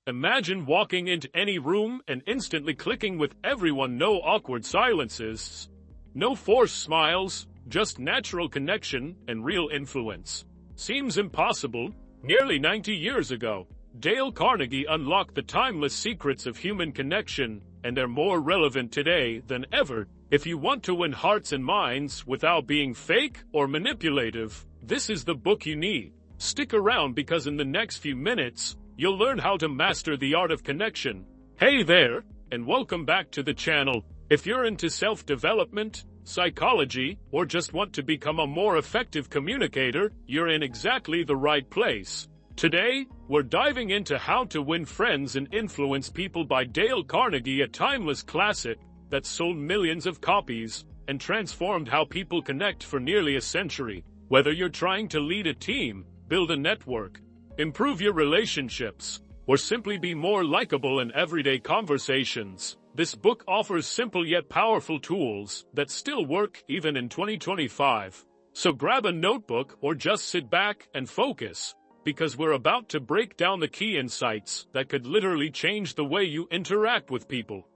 Imagine walking into any room and instantly clicking with everyone. No awkward silences, no forced smiles, just natural connection and real influence. Seems impossible? Nearly 90 years ago, Dale Carnegie unlocked the timeless secrets of human connection, and they're more relevant today than ever. If you want to win hearts and minds without being fake or manipulative, this is the book you need. Stick around because in the next few minutes, you'll learn how to master the art of connection. Hey there, and welcome back to the channel. If you're into self-development, psychology, or just want to become a more effective communicator, you're in exactly the right place. Today, we're diving into How to Win Friends and Influence People by Dale Carnegie, a timeless classic that sold millions of copies and transformed how people connect for nearly a century. Whether you're trying to lead a team, build a network, improve your relationships, or simply be more likable in everyday conversations, this book offers simple yet powerful tools that still work even in 2025. So grab a notebook or just sit back and focus, because we're about to break down the key insights that could literally change the way you interact with people.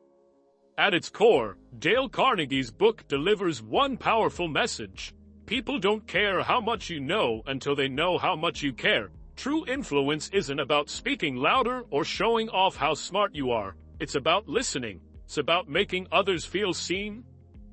At its core, Dale Carnegie's book delivers one powerful message. People don't care how much you know until they know how much you care. True influence isn't about speaking louder or showing off how smart you are. It's about listening. It's about making others feel seen,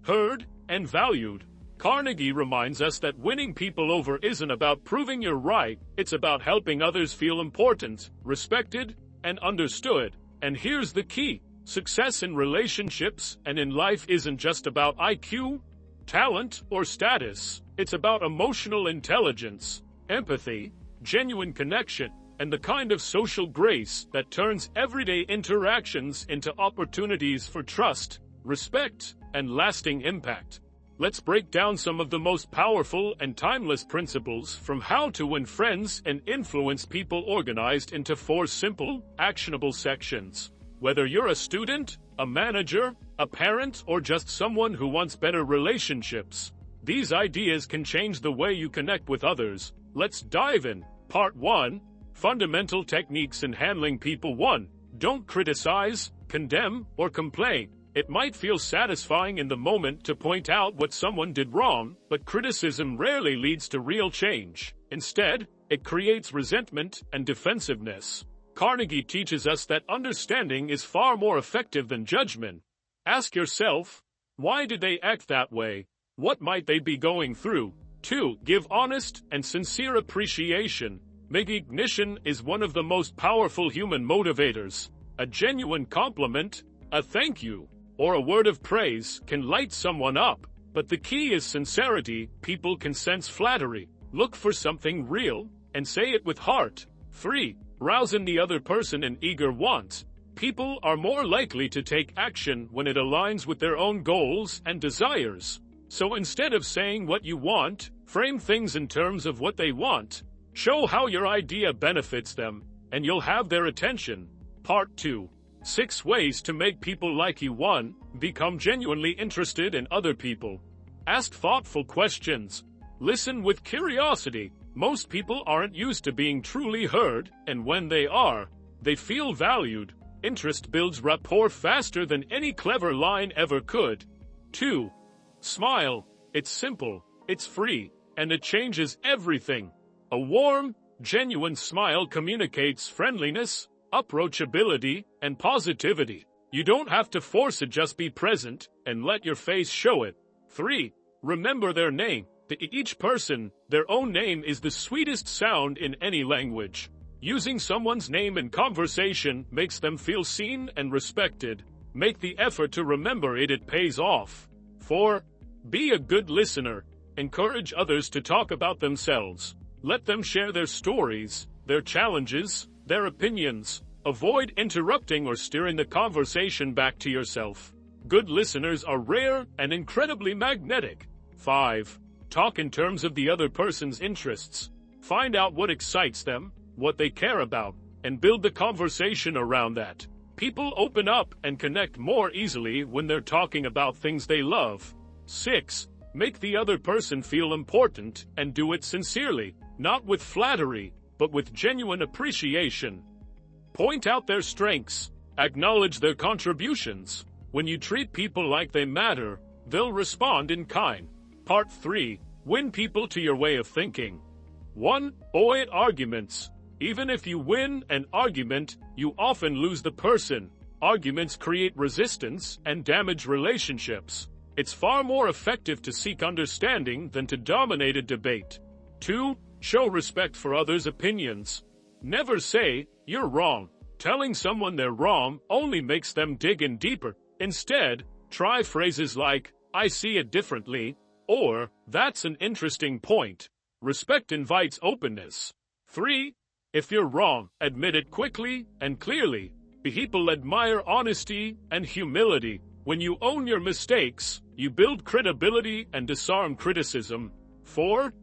heard, and valued. Carnegie reminds us that winning people over isn't about proving you're right. It's about helping others feel important, respected, and understood. And here's the key. Success in relationships and in life isn't just about IQ, talent, or status. It's about emotional intelligence, empathy, genuine connection, and the kind of social grace that turns everyday interactions into opportunities for trust, respect, and lasting impact. Let's break down some of the most powerful and timeless principles from How to Win Friends and Influence People, organized into 4 simple, actionable sections. Whether you're a student, a manager, a parent, or just someone who wants better relationships, these ideas can change the way you connect with others. Let's dive in. Part 1. Fundamental Techniques in Handling People. 1. Don't criticize, condemn, or complain. It might feel satisfying in the moment to point out what someone did wrong, but criticism rarely leads to real change. Instead, it creates resentment and defensiveness. Carnegie teaches us that understanding is far more effective than judgment. Ask yourself, why did they act that way? What might they be going through? 2. Give honest and sincere appreciation. Recognition is one of the most powerful human motivators. A genuine compliment, a thank you, or a word of praise can light someone up. But the key is sincerity. People can sense flattery. Look for something real and say it with heart. 3. Rouse in the other person an eager want. People are more likely to take action when it aligns with their own goals and desires. So instead of saying what you want, frame things in terms of what they want. Show how your idea benefits them, and you'll have their attention. Part 2. 6 ways to make people like you. 1. Become genuinely interested in other people. Ask thoughtful questions. Listen with curiosity. Most people aren't used to being truly heard, and when they are, they feel valued. Interest builds rapport faster than any clever line ever could. 2. Smile. It's simple, it's free, and it changes everything. A warm, genuine smile communicates friendliness, approachability, and positivity. You don't have to force it, just be present and let your face show it. 3. Remember their name. To each person, their own name is the sweetest sound in any language. Using someone's name in conversation makes them feel seen and respected. Make the effort to remember it, it pays off. 4. Be a good listener. Encourage others to talk about themselves. Let them share their stories, their challenges, their opinions. Avoid interrupting or steering the conversation back to yourself. Good listeners are rare and incredibly magnetic. 5. Talk in terms of the other person's interests. Find out what excites them, what they care about, and build the conversation around that. People open up and connect more easily when they're talking about things they love. 6. Make the other person feel important, and do it sincerely, not with flattery, but with genuine appreciation. Point out their strengths. Acknowledge their contributions. When you treat people like they matter, they'll respond in kind. Part 3. Win people to your way of thinking. 1. Avoid arguments. Even if you win an argument, you often lose the person. Arguments create resistance and damage relationships. It's far more effective to seek understanding than to dominate a debate. 2. Show respect for others' opinions. Never say, "You're wrong." Telling someone they're wrong only makes them dig in deeper. Instead, try phrases like, "I see it differently," or, "That's an interesting point." Respect invites openness. 3. If you're wrong, admit it quickly and clearly. People admire honesty and humility. When you own your mistakes, you build credibility and disarm criticism. 4.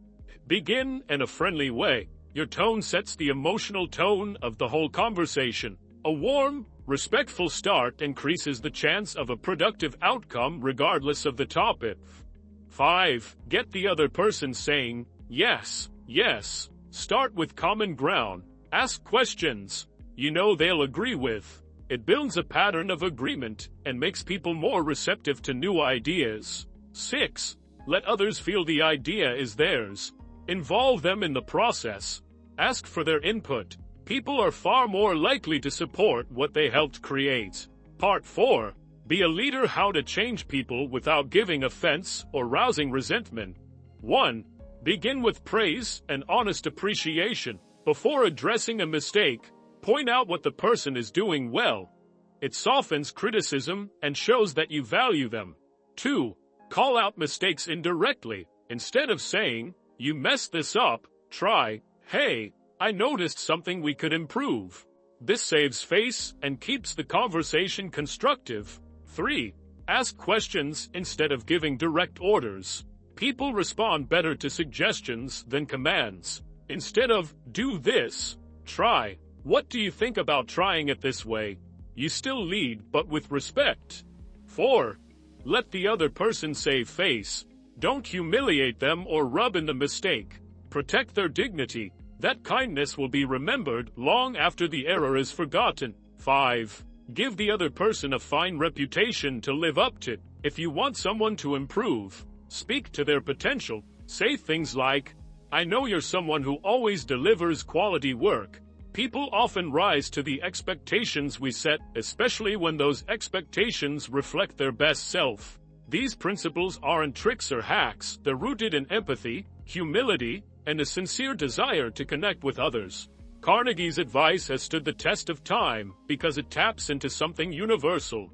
Begin in a friendly way. Your tone sets the emotional tone of the whole conversation. A warm, respectful start increases the chance of a productive outcome regardless of the topic. 5. Get the other person saying, "Yes, yes." Start with common ground. Ask questions you know they'll agree with. It builds a pattern of agreement and makes people more receptive to new ideas. 6. Let others feel the idea is theirs. Involve them in the process. Ask for their input. People are far more likely to support what they helped create. Part 4. Be a leader. How to change people without giving offense or rousing resentment. 1. Begin with praise and honest appreciation. Before addressing a mistake, point out what the person is doing well. It softens criticism and shows that you value them. 2. Call out mistakes indirectly. Instead of saying, "You messed this up," try, "Hey, I noticed something we could improve." This saves face and keeps the conversation constructive. 3. Ask questions instead of giving direct orders. People respond better to suggestions than commands. Instead of, "Do this," try, "What do you think about trying it this way?" You still lead, but with respect. 4. Let the other person save face. Don't humiliate them or rub in the mistake. Protect their dignity. That kindness will be remembered long after the error is forgotten. 5. Give the other person a fine reputation to live up to. If you want someone to improve, speak to their potential. Say things like, "I know you're someone who always delivers quality work." People often rise to the expectations we set, especially when those expectations reflect their best self. These principles aren't tricks or hacks. They're rooted in empathy, humility, and a sincere desire to connect with others. Carnegie's advice has stood the test of time because it taps into something universal: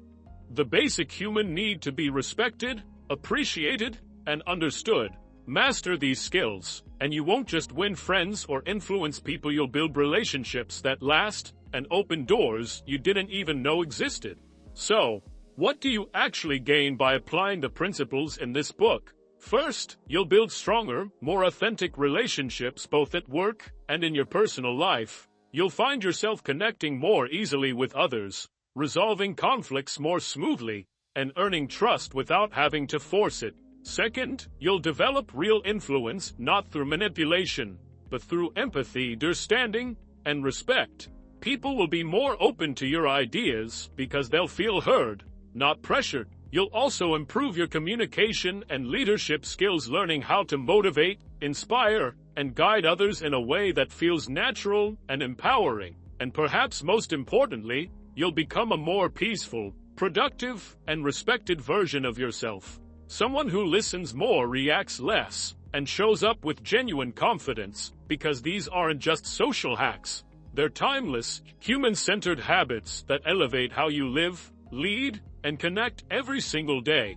the basic human need to be respected, appreciated, and understood. Master these skills, and you won't just win friends or influence people, you'll build relationships that last and open doors you didn't even know existed. So, what do you actually gain by applying the principles in this book? First, you'll build stronger, more authentic relationships both at work and in your personal life. You'll find yourself connecting more easily with others, resolving conflicts more smoothly, and earning trust without having to force it. Second, you'll develop real influence not through manipulation, but through empathy, understanding, and respect. People will be more open to your ideas because they'll feel heard, not pressured. You'll also improve your communication and leadership skills, learning how to motivate, inspire, and guide others in a way that feels natural and empowering. And perhaps most importantly, you'll become a more peaceful, productive, and respected version of yourself. Someone who listens more, reacts less, and shows up with genuine confidence, because these aren't just social hacks. They're timeless, human-centered habits that elevate how you live, lead, and connect every single day.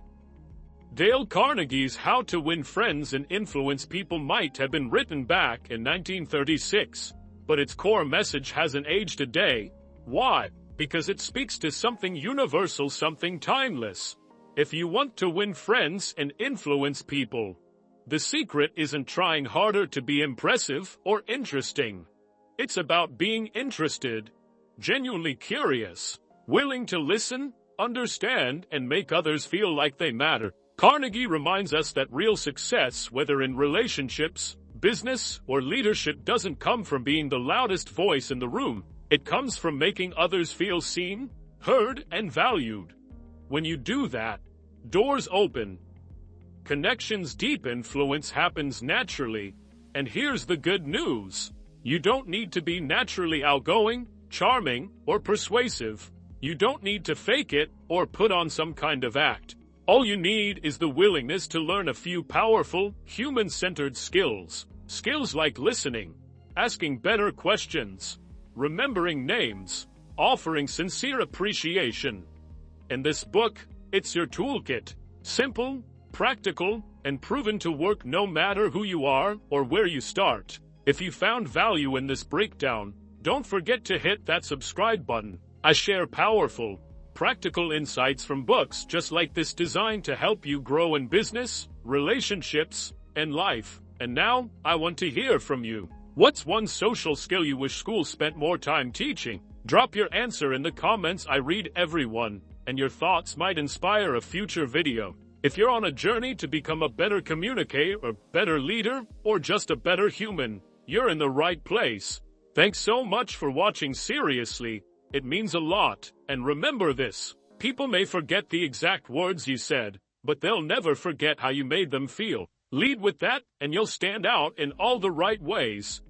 Dale Carnegie's How to Win Friends and Influence People might have been written back in 1936, but its core message hasn't aged a day. Why? Because it speaks to something universal, something timeless. If you want to win friends and influence people, the secret isn't trying harder to be impressive or interesting. It's about being interested, genuinely curious, willing to listen, understand, and make others feel like they matter. Carnegie reminds us that real success, whether in relationships, business, or leadership, doesn't come from being the loudest voice in the room. It comes from making others feel seen, heard, and valued. When you do that, doors open, connections deep, influence happens naturally. And here's the good news. You don't need to be naturally outgoing, charming, or persuasive. You don't need to fake it or put on some kind of act. All you need is the willingness to learn a few powerful, human-centered skills. Skills like listening, asking better questions, remembering names, offering sincere appreciation. In this book, it's your toolkit. Simple, practical, and proven to work no matter who you are or where you start. If you found value in this breakdown, don't forget to hit that subscribe button. I share powerful, practical insights from books just like this designed to help you grow in business, relationships, and life. And now, I want to hear from you. What's one social skill you wish school spent more time teaching? Drop your answer in the comments. I read everyone, and your thoughts might inspire a future video. If you're on a journey to become a better communicator, a better leader, or just a better human, you're in the right place. Thanks so much for watching. Seriously, it means a lot. And remember this, people may forget the exact words you said, but they'll never forget how you made them feel. Lead with that, and you'll stand out in all the right ways.